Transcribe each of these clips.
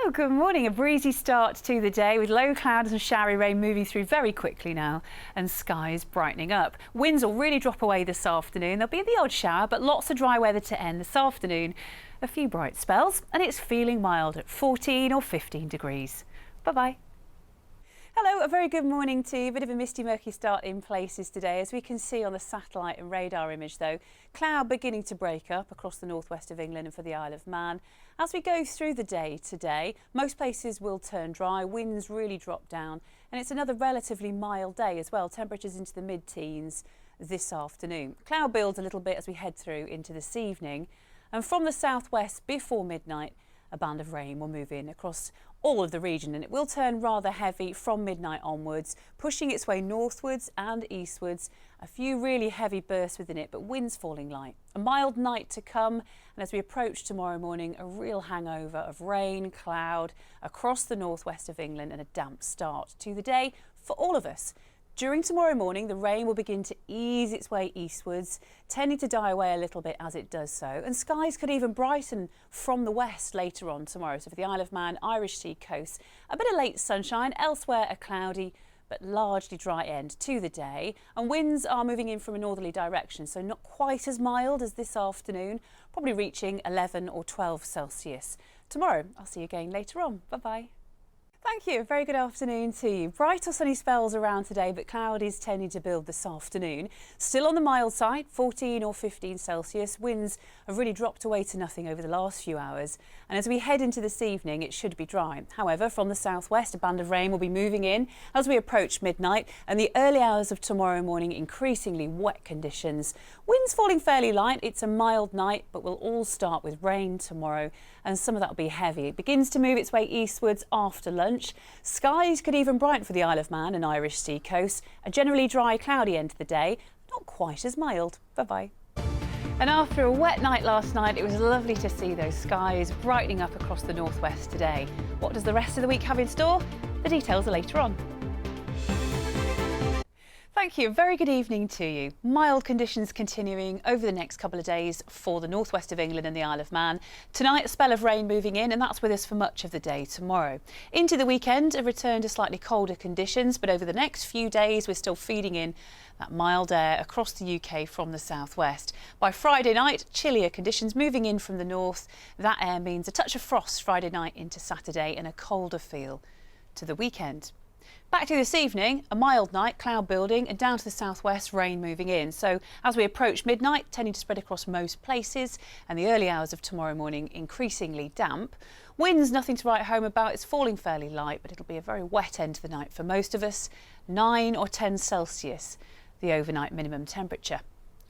Well, good morning. A breezy start to the day with low clouds and showery rain moving through very quickly now and skies brightening up. Winds will really drop away this afternoon. There'll be the odd shower, but lots of dry weather to end this afternoon. A few bright spells and it's feeling mild at 14 or 15 degrees. Bye-bye. Hello, a very good morning to you. A bit of a misty, murky start in places today. As we can see on the satellite and radar image though, cloud beginning to break up across the northwest of England and for the Isle of Man. As we go through the day today, most places will turn dry, winds really drop down, and it's another relatively mild day as well. Temperatures into the mid-teens this afternoon. Cloud builds a little bit as we head through into this evening, and from the southwest before midnight, a band of rain will move in across all of the region, and it will turn rather heavy from midnight onwards, pushing its way northwards and eastwards. A few really heavy bursts within it, but winds falling light. A mild night to come, and as we approach tomorrow morning, a real hangover of rain, cloud across the northwest of England and a damp start to the day for all of us. During tomorrow morning, the rain will begin to ease its way eastwards, tending to die away a little bit as it does so. And skies could even brighten from the west later on tomorrow. So for the Isle of Man, Irish Sea coast, a bit of late sunshine, elsewhere a cloudy but largely dry end to the day. And winds are moving in from a northerly direction, so not quite as mild as this afternoon, probably reaching 11 or 12 Celsius. Tomorrow, I'll see you again later on. Bye-bye. Thank you. Very good afternoon to you. Bright or sunny spells around today, but cloud is tending to build this afternoon. Still on the mild side, 14 or 15 Celsius. Winds have really dropped away to nothing over the last few hours. And as we head into this evening, it should be dry. However, from the southwest, a band of rain will be moving in as we approach midnight, and the early hours of tomorrow morning, increasingly wet conditions. Winds falling fairly light. It's a mild night, but we'll all start with rain tomorrow, and some of that will be heavy. It begins to move its way eastwards after lunch. Skies could even brighten for the Isle of Man and Irish Sea coast. A generally dry, cloudy end to the day, not quite as mild. Bye-bye. And after a wet night last night, it was lovely to see those skies brightening up across the northwest today. What does the rest of the week have in store? The details are later on. Thank you. Very good evening to you. Mild conditions continuing over the next couple of days for the northwest of England and the Isle of Man. Tonight, a spell of rain moving in, and that's with us for much of the day tomorrow. Into the weekend, a return to slightly colder conditions, but over the next few days, we're still feeding in that mild air across the UK from the southwest. By Friday night, chillier conditions moving in from the north. That air means a touch of frost Friday night into Saturday and a colder feel to the weekend. Back to this evening, a mild night, cloud building, and down to the southwest, rain moving in. So as we approach midnight, tending to spread across most places, and the early hours of tomorrow morning increasingly damp. Winds, nothing to write home about. It's falling fairly light, but it'll be a very wet end to the night for most of us. 9 or 10 Celsius, the overnight minimum temperature.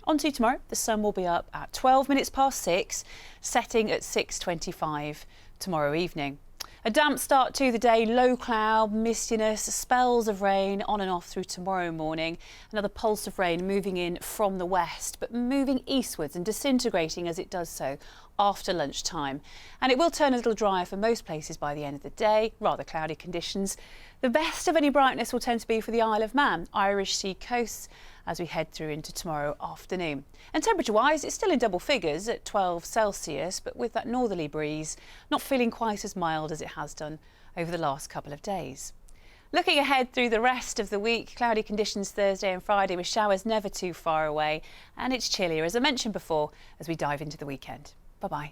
On to tomorrow, the sun will be up at 12 minutes past 6, setting at 6:25 tomorrow evening. A damp start to the day, low cloud, mistiness, spells of rain on and off through tomorrow morning. Another pulse of rain moving in from the west, but moving eastwards and disintegrating as it does so after lunchtime. And it will turn a little drier for most places by the end of the day, rather cloudy conditions. The best of any brightness will tend to be for the Isle of Man, Irish Sea coasts, as we head through into tomorrow afternoon. And temperature-wise, it's still in double figures at 12 Celsius, but with that northerly breeze, not feeling quite as mild as it has done over the last couple of days. Looking ahead through the rest of the week, cloudy conditions Thursday and Friday with showers never too far away, and it's chillier, as I mentioned before, as we dive into the weekend. Bye-bye.